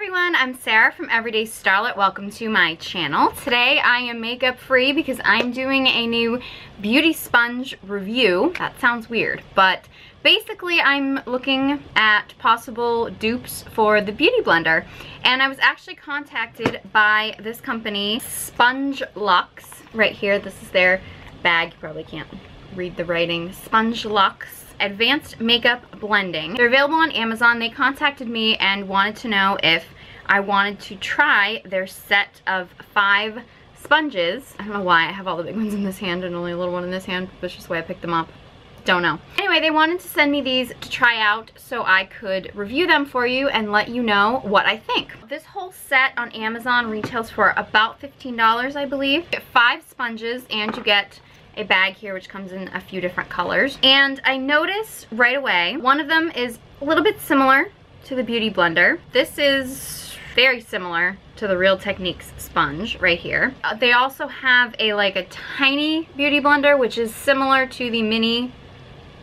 everyone, I'm Sarah from Everyday Starlet. Welcome to my channel. Today I am makeup free because I'm doing a new beauty sponge review. That sounds weird, but basically I'm looking at possible dupes for the beauty blender. And I was actually contacted by this company, Sponge Lux. Right here, this is their bag. You probably can't read the writing. Sponge Lux Advanced Makeup Blending. They're available on Amazon. They contacted me and wanted to know if I wanted to try their set of 5 sponges. I don't know why I have all the big ones in this hand and only a little one in this hand. That's just the way I picked them up. Don't know. Anyway, they wanted to send me these to try out so I could review them for you and let you know what I think. This whole set on Amazon retails for about $15, I believe. You get 5 sponges and you get a bag here which comes in a few different colors. And I noticed right away, one of them is a little bit similar to the Beauty Blender. This is very similar to the Real Techniques sponge right here. They also have a tiny Beauty Blender which is similar to the mini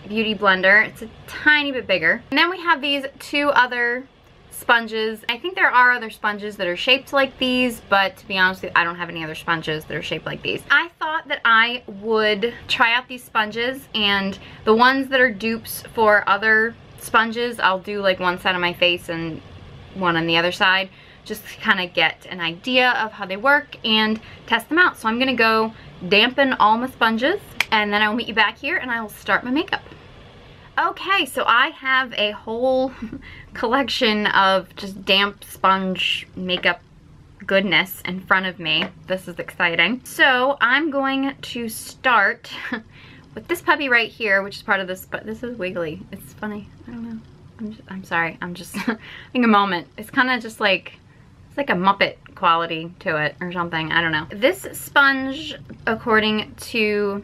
Beauty Blender. It's a tiny bit bigger. And then we have these 2 other sponges. I think there are other sponges that are shaped like these, but to be honest with you, I don't have any other sponges that are shaped like these. I thought that I would try out these sponges, and the ones that are dupes for other sponges, I'll do like one side on my face and one on the other side, just to kind of get an idea of how they work and test them out. So I'm gonna go dampen all my sponges, and then I'll meet you back here and I will start my makeup. Okay, so I have a whole collection of just damp sponge makeup goodness in front of me. This is exciting. So I'm going to start with this puppy right here, which is part of this, but this is wiggly. It's funny. I don't know. I'm sorry. I'm just having a moment. It's kind of just like, it's like a Muppet quality to it or something. I don't know. This sponge, according to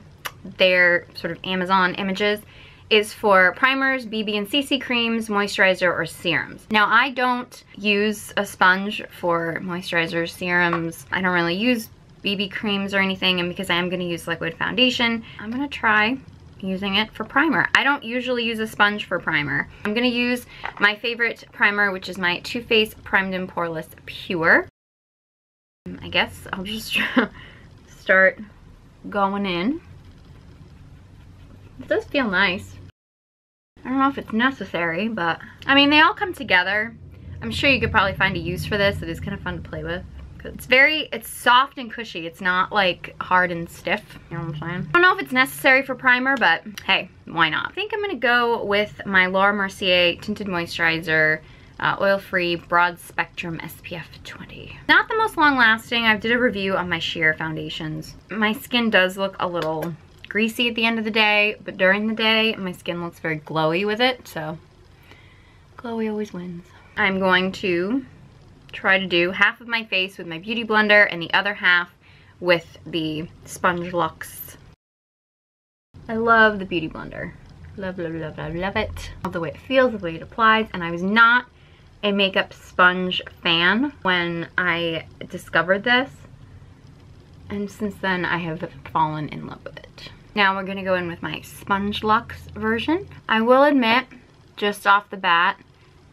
their sort of Amazon images, is for primers, BB and CC creams, moisturizer, or serums. Now, I don't use a sponge for moisturizers, serums. I don't really use BB creams or anything, and because I am gonna use liquid foundation, I'm gonna try using it for primer. I don't usually use a sponge for primer. I'm gonna use my favorite primer, which is my Too Faced Primed and Poreless Pure. I guess I'll just start going in. It does feel nice. I don't know if it's necessary, but I mean, they all come together. I'm sure you could probably find a use for this. It is kind of fun to play with. It's soft and cushy. It's not like hard and stiff. You know what I'm saying? I don't know if it's necessary for primer, but hey, why not? I think I'm gonna go with my Laura Mercier Tinted Moisturizer, oil-free, broad spectrum SPF 20. Not the most long lasting. I did a review on my sheer foundations. My skin does look a little greasy at the end of the day, but during the day my skin looks very glowy with it, so glowy always wins. I'm going to try to do half of my face with my Beauty Blender and the other half with the Sponge Lux. I love the Beauty Blender. Love, love, love, love, love it. Love the way it feels, the way it applies, and I was not a makeup sponge fan when I discovered this, and since then I have fallen in love with it. Now we're gonna go in with my Sponge Lux version. I will admit, just off the bat,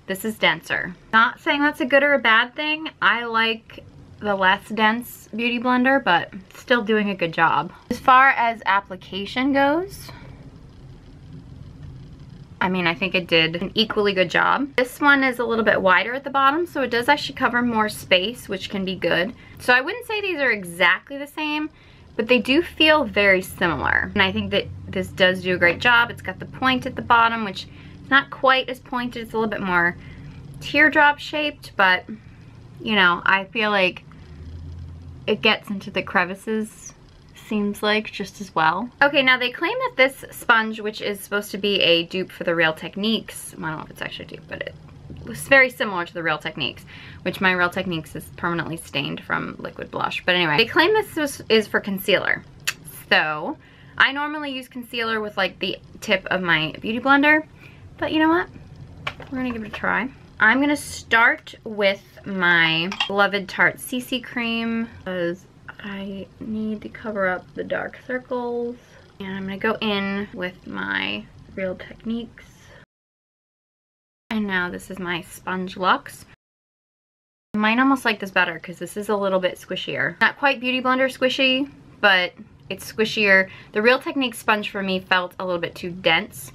this is denser. Not saying that's a good or a bad thing. I like the less dense Beauty Blender, but still doing a good job. As far as application goes, I mean, I think it did an equally good job. This one is a little bit wider at the bottom, so it does actually cover more space, which can be good. So I wouldn't say these are exactly the same, but they do feel very similar. And I think that this does do a great job. It's got the point at the bottom, which is not quite as pointed. It's a little bit more teardrop shaped, but you know, I feel like it gets into the crevices, seems like, just as well. Okay, now they claim that this sponge, which is supposed to be a dupe for the Real Techniques, I don't know if it's actually a dupe, but it was very similar to the Real Techniques, which my Real Techniques is permanently stained from liquid blush. But anyway, they claim this is for concealer. So I normally use concealer with like the tip of my Beauty Blender, but you know what? We're gonna give it a try. I'm gonna start with my beloved Tarte CC cream because I need to cover up the dark circles. And I'm gonna go in with my Real Techniques. And now this is my Sponge Lux. I might almost like this better because this is a little bit squishier. Not quite Beauty Blender squishy, but it's squishier. The Real Techniques sponge for me felt a little bit too dense,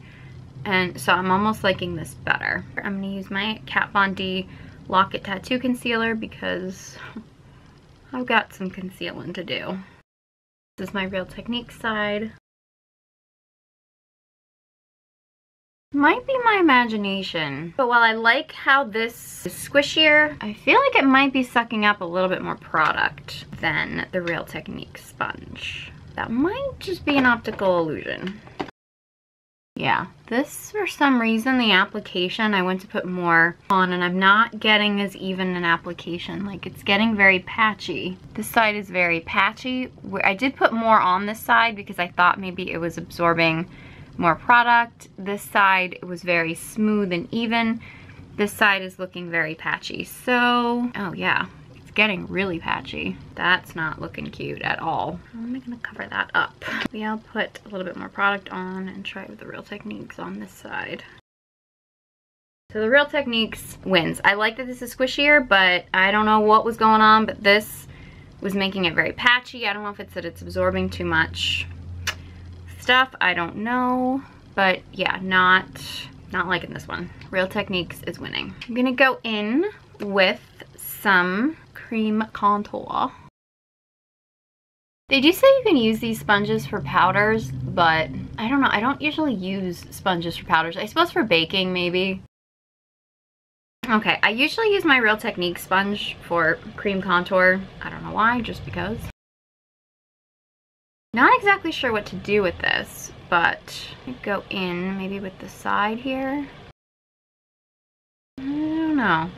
and so I'm almost liking this better. I'm gonna use my Kat Von D Lock-It Tattoo Concealer because I've got some concealing to do. This is my Real Techniques side. Might be my imagination, but while I like how this is squishier, I feel like it might be sucking up a little bit more product than the Real Techniques sponge. That might just be an optical illusion. Yeah, this, for some reason, the application, I went to put more on and I'm not getting as even an application. Like, it's getting very patchy. This side is very patchy. I did put more on this side because I thought maybe it was absorbing more product. This side was very smooth and even. This side is looking very patchy. So, oh yeah, it's getting really patchy. That's not looking cute at all. How am I gonna cover that up? Maybe I'll put a little bit more product on and try with the Real Techniques on this side. So the Real Techniques wins. I like that this is squishier, but I don't know what was going on, but this was making it very patchy. I don't know if it's that it's absorbing too much stuff, I don't know, but yeah, not liking this one. Real Techniques is winning. I'm gonna go in with some cream contour. They do say you can use these sponges for powders, but I don't know, I don't usually use sponges for powders. I suppose for baking maybe. Okay, I usually use my Real Techniques sponge for cream contour. I don't know why, just because. Not exactly sure what to do with this, but I go in maybe with the side here. I don't know.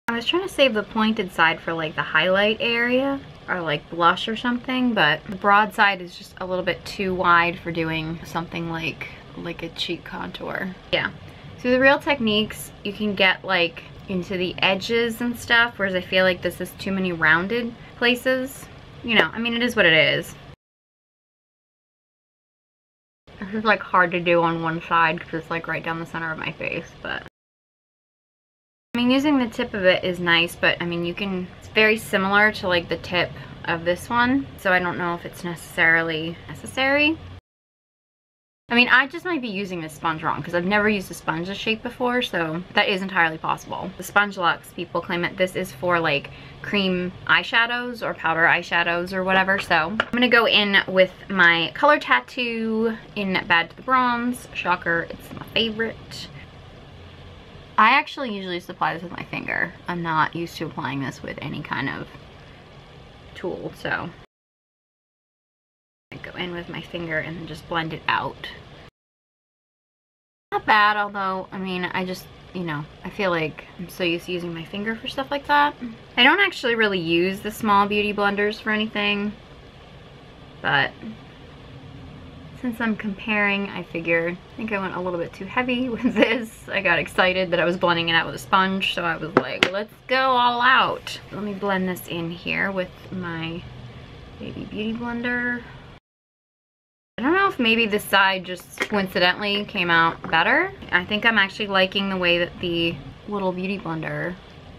I was trying to save the pointed side for like the highlight area or like blush or something, but the broad side is just a little bit too wide for doing something like a cheek contour. Yeah. So the Real Techniques, you can get like into the edges and stuff, whereas I feel like this is too many rounded places. You know, I mean, it is what it is. This is like hard to do on one side because it's like right down the center of my face, but I mean, using the tip of it is nice, but I mean, it's very similar to like the tip of this one, so I don't know if it's necessarily necessary. I mean, I just might be using this sponge wrong because I've never used a sponge this shape before, so that is entirely possible. The Sponge Lux, people claim that this is for like cream eyeshadows or powder eyeshadows or whatever, so I'm gonna go in with my color tattoo in Bad to the Bronze. Shocker, it's my favorite. I actually usually just apply this with my finger. I'm not used to applying this with any kind of tool, so I go in with my finger and then just blend it out. Not bad, although, I mean, I just, you know, I feel like I'm so used to using my finger for stuff like that. I don't actually really use the small beauty blenders for anything, but since I'm comparing, I think I went a little bit too heavy with this. I got excited that I was blending it out with a sponge, so I was like, let's go all out. Let me blend this in here with my Baby Beauty Blender. I don't know if maybe this side just coincidentally came out better. I think I'm actually liking the way that the little Beauty Blender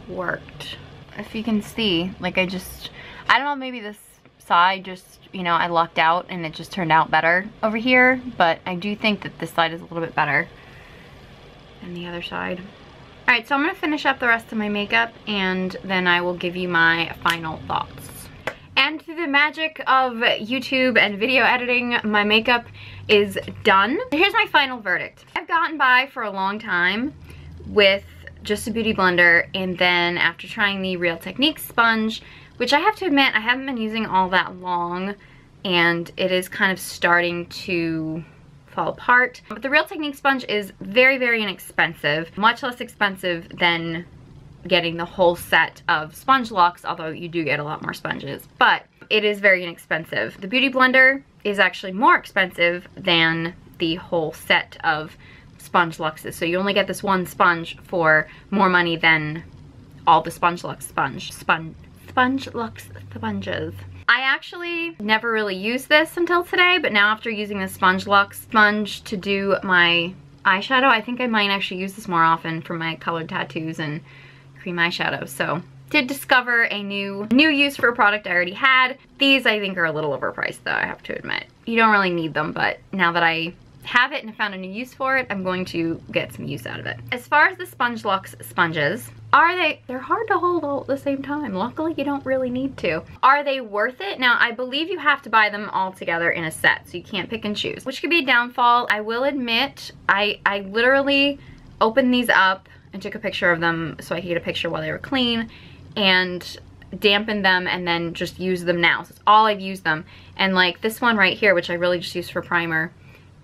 worked. If you can see, like I don't know, maybe this side just, you know, I lucked out and it just turned out better over here, but I do think that this side is a little bit better than the other side. All right, so I'm gonna finish up the rest of my makeup and then I will give you my final thoughts. And through the magic of YouTube and video editing, my makeup is done. Here's my final verdict. I've gotten by for a long time with just a beauty blender, and then after trying the Real Techniques sponge, which I have to admit I haven't been using all that long, and it is kind of starting to fall apart. But the Real Techniques sponge is very, very inexpensive, much less expensive than getting the whole set of Sponge Lux, although you do get a lot more sponges, but it is very inexpensive. The Beauty Blender is actually more expensive than the whole set of Sponge Luxes, so you only get this one sponge for more money than all the Sponge Lux Sponge Lux sponges. I actually never really used this until today, but now after using the Sponge Lux sponge to do my eyeshadow, I think I might actually use this more often for my colored tattoos and cream eyeshadow. So did discover a new use for a product I already had. These I think are a little overpriced though, I have to admit. You don't really need them, but now that I have it and found a new use for it, I'm going to get some use out of it. As far as the Sponge Lux sponges, they're hard to hold all at the same time. Luckily, you don't really need to. Are they worth it? Now, I believe you have to buy them all together in a set, so you can't pick and choose, which could be a downfall. I will admit, I literally opened these up and took a picture of them so I could get a picture while they were clean, and dampened them and then just use them now. So it's all I've used them. And like this one right here, which I really just used for primer,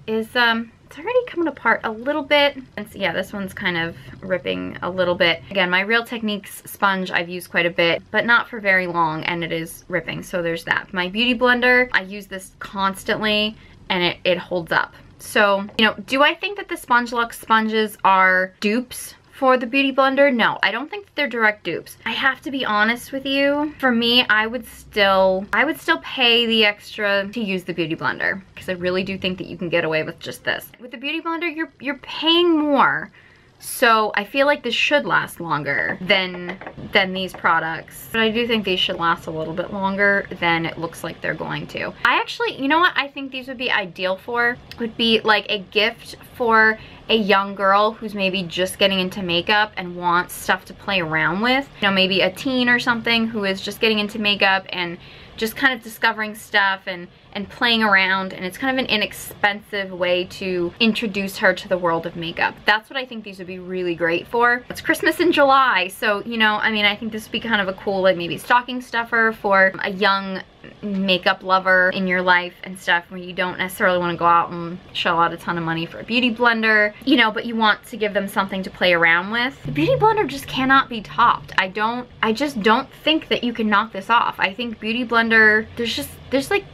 is it's already coming apart a little bit. And so, yeah, this one's kind of ripping a little bit. Again, my Real Techniques sponge I've used quite a bit, but not for very long, and it is ripping, so there's that. My beauty blender, I use this constantly and it holds up. So, you know, do I think that the Sponge Lux sponges are dupes for the beauty blender? No, I don't think that they're direct dupes. I have to be honest with you. For me, I would still pay the extra to use the beauty blender, because I really do think that you can get away with just this. With the beauty blender, you're paying more. So I feel like this should last longer than these products. But I do think these should last a little bit longer than it looks like they're going to. I actually, you know what I think these would be ideal for? Would be like a gift for a young girl who's maybe just getting into makeup and wants stuff to play around with. You know, maybe a teen or something who is just getting into makeup and just kind of discovering stuff and playing around, and it's kind of an inexpensive way to introduce her to the world of makeup. That's what I think these would be really great for. It's Christmas in July, so, you know, I mean, I think this would be kind of a cool, like, maybe stocking stuffer for a young makeup lover in your life and stuff, where you don't necessarily want to go out and shell out a ton of money for a beauty blender, you know, but you want to give them something to play around with. The beauty blender just cannot be topped. I just don't think that you can knock this off. I think beauty blender, there's like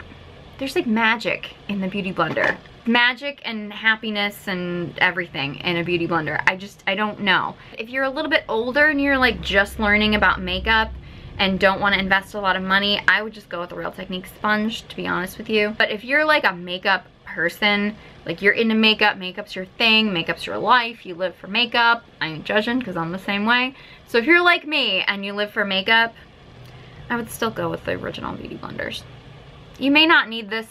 magic in the beauty blender. Magic and happiness and everything in a beauty blender. I don't know. If you're a little bit older and you're like just learning about makeup and don't want to invest a lot of money, I would just go with the Real Techniques sponge, to be honest with you. But if you're like a makeup person, like you're into makeup, makeup's your thing, makeup's your life, you live for makeup, I ain't judging because I'm the same way. So if you're like me and you live for makeup, I would still go with the original beauty blenders. You may not need this.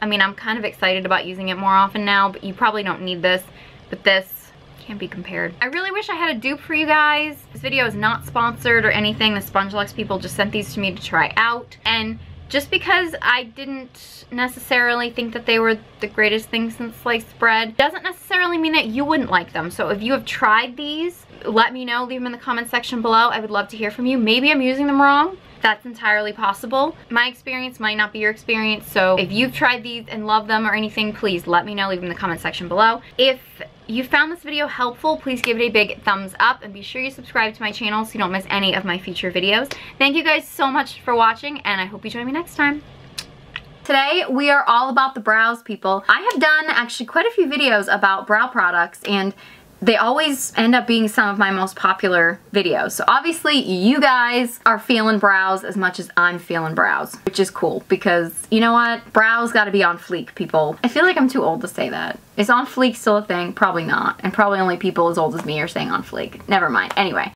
I mean, I'm kind of excited about using it more often now, but you probably don't need this. But this can't be compared. I really wish I had a dupe for you guys. This video is not sponsored or anything. The Sponge Lux people just sent these to me to try out. And just because I didn't necessarily think that they were the greatest thing since sliced bread doesn't necessarily mean that you wouldn't like them. So if you have tried these, let me know. Leave them in the comment section below. I would love to hear from you. Maybe I'm using them wrong. That's entirely possible. My experience might not be your experience, so if you've tried these and love them or anything, please let me know. Leave them in the comment section below. If you found this video helpful, please give it a big thumbs up and be sure you subscribe to my channel so you don't miss any of my future videos. Thank you guys so much for watching, and I hope you join me next time. Today, we are all about the brows, people. I have done actually quite a few videos about brow products, and they always end up being some of my most popular videos. So obviously you guys are feeling brows as much as I'm feeling brows, which is cool because you know what? Brows gotta be on fleek, people. I feel like I'm too old to say that. Is on fleek still a thing? Probably not. And probably only people as old as me are saying on fleek. Never mind. Anyway.